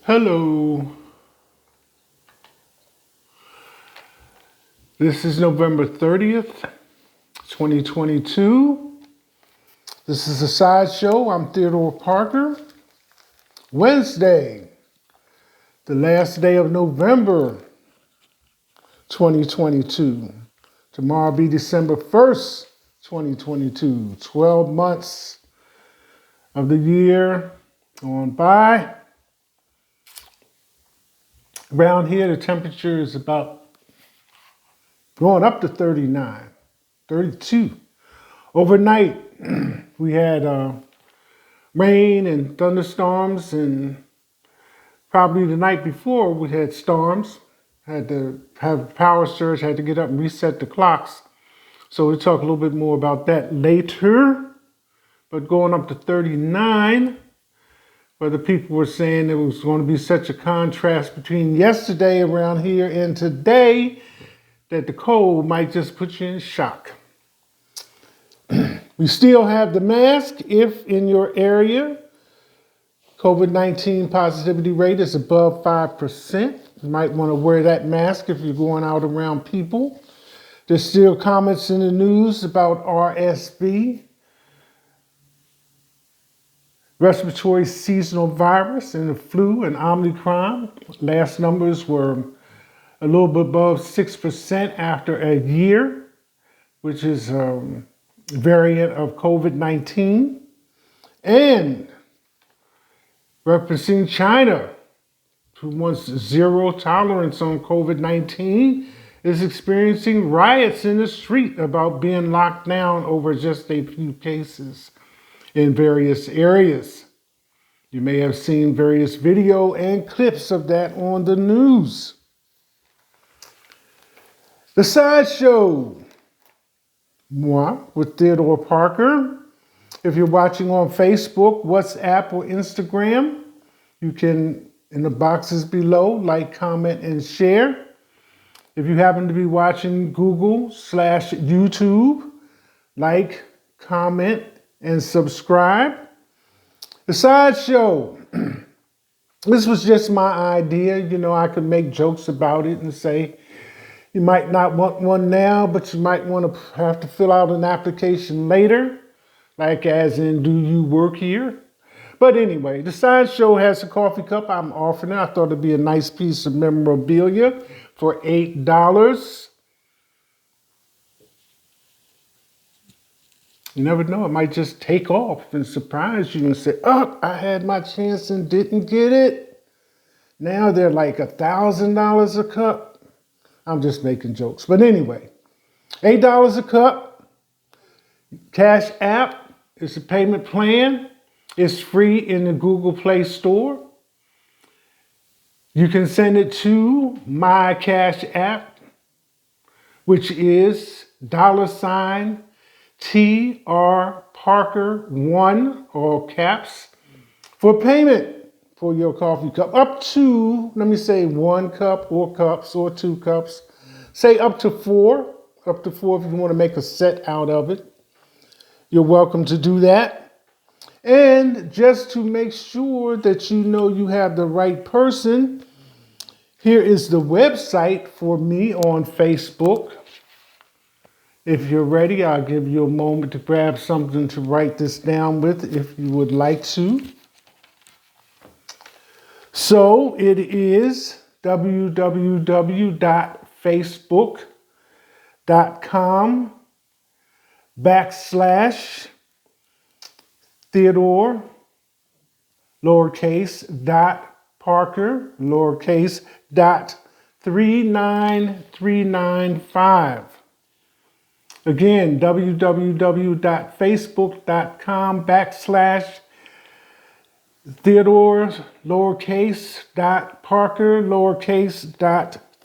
Hello. This is November 30th, 2022. This is a sideshow. I'm Theodore Parker. Wednesday, the last day of November 2022. Tomorrow will be December 1st, 2022. 12 months of the year on by. Around here, the temperature is about going up to 39, 32. Overnight, we had rain and thunderstorms, and probably the night before we had storms. Had to have a power surge, had to get up and reset the clocks. So we'll talk a little bit more about that later. But going up to 39, where the people were saying there was going to be such a contrast between yesterday around here and today that the cold might just put you in shock. We still have the mask if in your area COVID-19 positivity rate is above 5%. You might want to wear that mask if you're going out around people. There's still comments in the news about RSV, respiratory seasonal virus, and the flu and Omicron. Last numbers were a little bit above 6% after a year, which is variant of COVID-19, and referencing China, who wants zero tolerance on COVID-19, is experiencing riots in the street about being locked down over just a few cases in various areas. You may have seen various video and clips of that on the news. The sideshow. Moi, with Theodore Parker. If you're watching on Facebook, WhatsApp, or Instagram, you can, in the boxes below, like, comment, and share. If you happen to be watching Google/YouTube, like, comment, and subscribe. The sideshow. This was just my idea. You know, I could make jokes about it and say, you might not want one now, but you might want to have to fill out an application later, like as in, do you work here? But anyway, the sideshow has a coffee cup. I'm offering it. I thought it'd be a nice piece of memorabilia for $8. You never know, it might just take off and surprise you and say, oh, I had my chance and didn't get it. Now they're like $1,000 a cup. I'm just making jokes. But anyway, $8 a cup. Cash App is a payment plan. It's free in the Google Play Store. You can send it to my Cash App, which is $TR Parker1, all caps, for payment for your coffee cup. Up to, let me say 1 cup or cups or 2 cups. Say up to 4. Up to 4 if you want to make a set out of it. You're welcome to do that. And just to make sure that you know you have the right person, here is the website for me on Facebook. If you're ready, I'll give you a moment to grab something to write this down with if you would like to. So it is www.facebook.com/Theodore, lowercase, Parker, lowercase, 39395. Again, www.facebook.com/Theodore, lowercase, Parker, lowercase,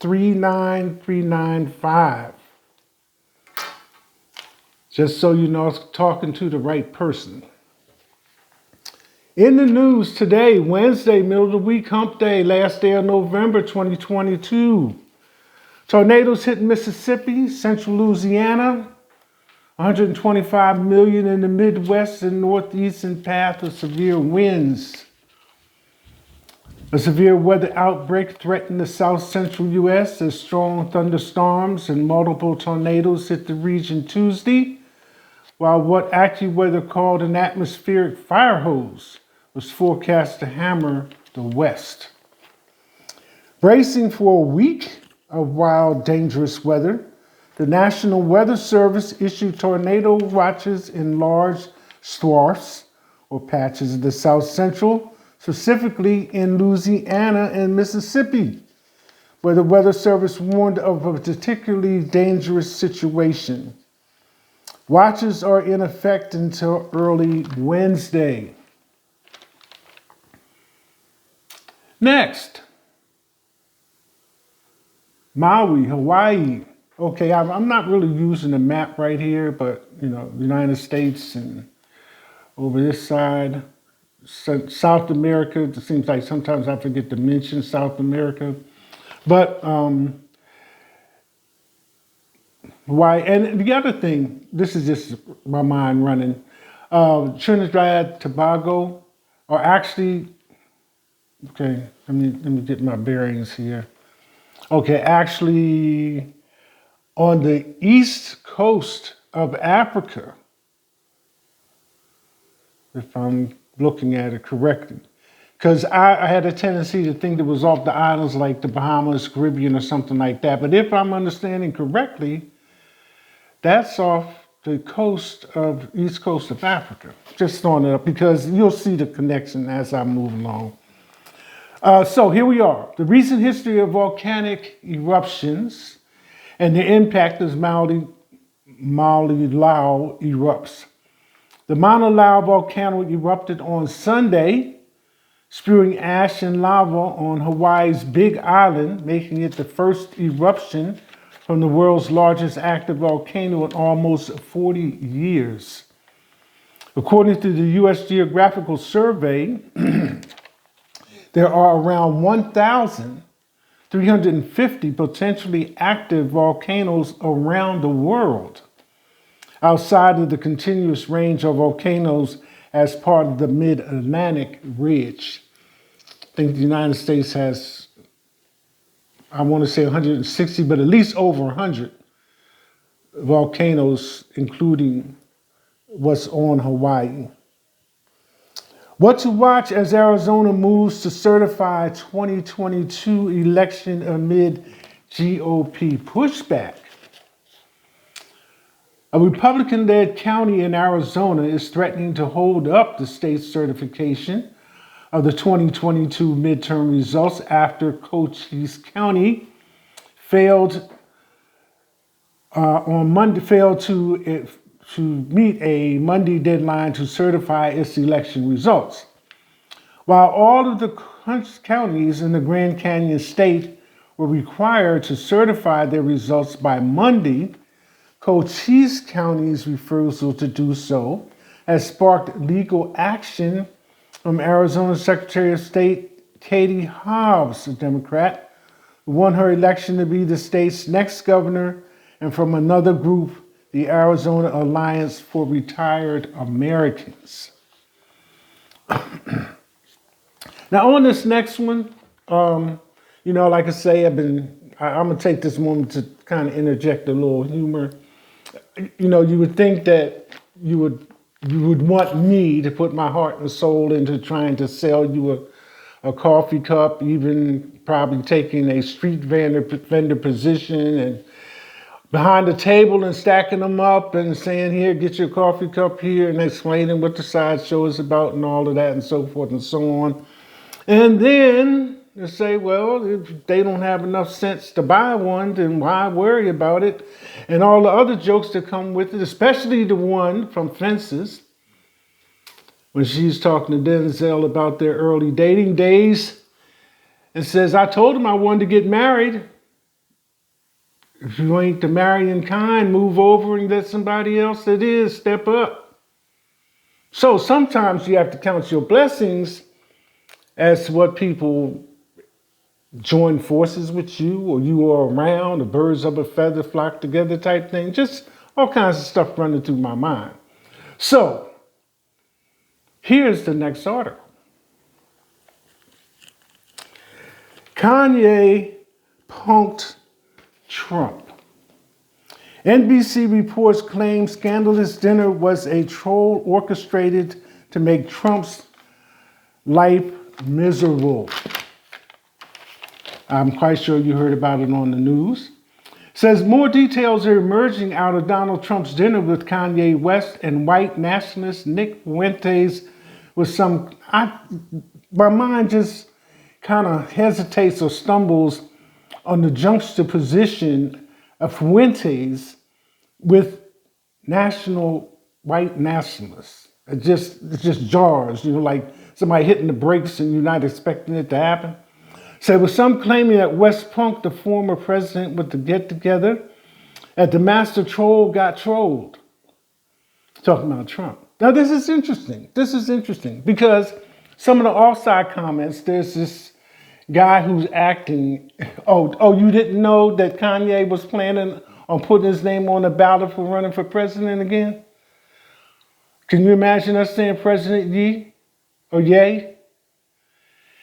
39395. Just so you know, I was talking to the right person. In the news today, Wednesday, middle of the week, hump day, last day of November 2022. Tornadoes hit Mississippi, central Louisiana, 125 million in the Midwest and Northeastern path of severe winds. A severe weather outbreak threatened the south central U.S. as strong thunderstorms and multiple tornadoes hit the region Tuesday, while what AccuWeather called an atmospheric fire hose was forecast to hammer the West. Bracing for a week of wild, dangerous weather, the National Weather Service issued tornado watches in large swaths or patches of the south central, specifically in Louisiana and Mississippi, where the Weather Service warned of a particularly dangerous situation. Watches are in effect until early Wednesday. Next, Maui, Hawaii. Okay, I'm not really using the map right here, but United States and over this side, South America. It seems like sometimes I forget to mention South America, but Hawaii. And the other thing, this is just my mind running. Trinidad, Tobago are actually okay. Let me get my bearings here. Okay, actually, on the east coast of Africa, if I'm looking at it correctly. Because I had a tendency to think it was off the islands like the Bahamas, Caribbean, or something like that. But if I'm understanding correctly, that's off the east coast of Africa. Just throwing it up because you'll see the connection as I move along. So here we are. The recent history of volcanic eruptions and the impact as Mauna Loa erupts. The Mauna Loa volcano erupted on Sunday, spewing ash and lava on Hawaii's Big Island, making it the first eruption from the world's largest active volcano in almost 40 years. According to the U.S. Geographical Survey, there are around 1,350 potentially active volcanoes around the world, outside of the continuous range of volcanoes as part of the Mid-Atlantic Ridge. I think the United States has, I want to say 160, but at least over 100 volcanoes, including what's on Hawaii. What to watch as Arizona moves to certify 2022 election amid GOP pushback. A Republican-led county in Arizona is threatening to hold up the state's certification of the 2022 midterm results after Cochise County failed to meet a Monday deadline to certify its election results. While all of the counties in the Grand Canyon state were required to certify their results by Monday, Cochise County's refusal to do so has sparked legal action from Arizona Secretary of State Katie Hobbs, a Democrat, who won her election to be the state's next governor, and from another group, the Arizona Alliance for Retired Americans. Now on this next one, like I say, I'm gonna take this moment to kind of interject a little humor. You would think that you would want me to put my heart and soul into trying to sell you a coffee cup, even probably taking a street vendor position and behind the table and stacking them up and saying, here, get your coffee cup here, and explaining what the sideshow is about and all of that and so forth and so on. And then they say, well, if they don't have enough sense to buy one, then why worry about it? And all the other jokes that come with it, especially the one from Fences, when she's talking to Denzel about their early dating days and says, I told him I wanted to get married. If you ain't the marrying kind, move over and let somebody else that is step up. So sometimes you have to count your blessings as what people join forces with you, or you are around, the birds of a feather flock together type thing. Just all kinds of stuff running through my mind. So here's the next article. Kanye punked Trump. NBC reports claim scandalous dinner was a troll orchestrated to make Trump's life miserable. I'm quite sure you heard about it on the news. Says more details are emerging out of Donald Trump's dinner with Kanye West and white nationalist Nick Fuentes with my mind just kind of hesitates or stumbles on the juxtaposition of Fuentes with national white nationalists. It just jars, like somebody hitting the brakes and you're not expecting it to happen. So with some claiming that West punked the former president with the get-together, that the master troll got trolled. Talking about Trump. Now this is interesting. This is interesting because some of the offside comments, there's this guy who's acting, you didn't know that Kanye was planning on putting his name on the ballot for running for president again? Can you imagine us saying President Ye or Ye?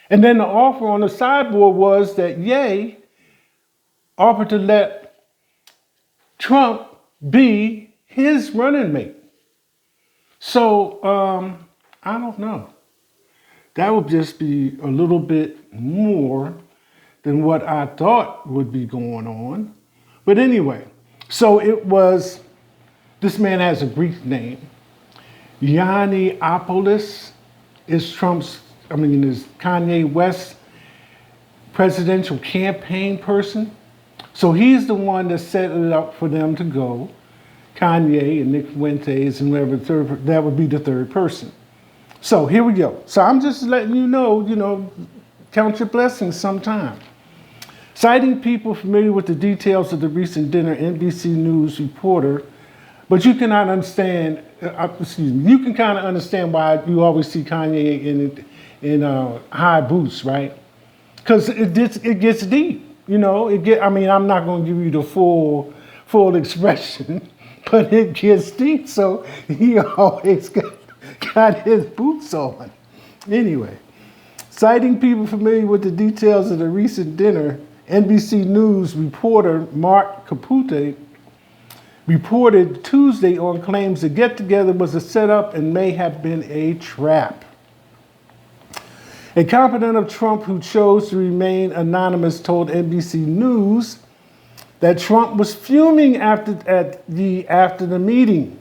And then the offer on the sideboard was that Ye offered to let Trump be his running mate. So, I don't know. That would just be a little bit more than what I thought would be going on. But anyway, so this man has a Greek name. Yiannopoulos is is Kanye West's presidential campaign person. So he's the one that set it up for them to go. Kanye and Nick Fuentes and whoever that would be the third person. So here we go. So I'm just letting you know, count your blessings sometime. Citing people familiar with the details of the recent dinner, NBC News reporter, but you cannot understand, you can kind of understand why you always see Kanye in high boots, right? Because it gets deep, I'm not going to give you the full expression, but it gets deep, so he always got his boots on. Anyway, citing people familiar with the details of the recent dinner, NBC News reporter Mark Caputo reported Tuesday on claims the get-together was a setup and may have been a trap. A confidant of Trump who chose to remain anonymous told NBC News that Trump was fuming after the meeting.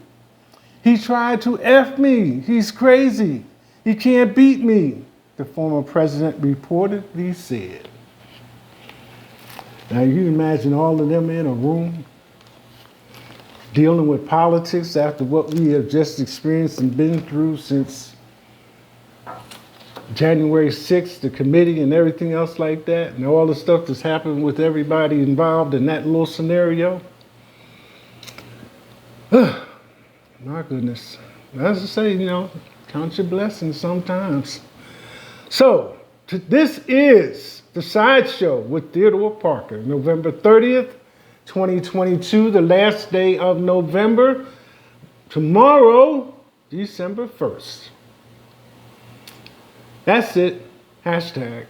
He tried to F me. He's crazy. He can't beat me, the former president reportedly said. Now you imagine all of them in a room dealing with politics after what we have just experienced and been through since January 6th, the committee and everything else like that, and all the stuff that's happened with everybody involved in that little scenario. My goodness. As I say, count your blessings sometimes. So, this is The Sideshow with Theodore Parker, November 30th, 2022, the last day of November. Tomorrow, December 1st. That's it. Hashtag.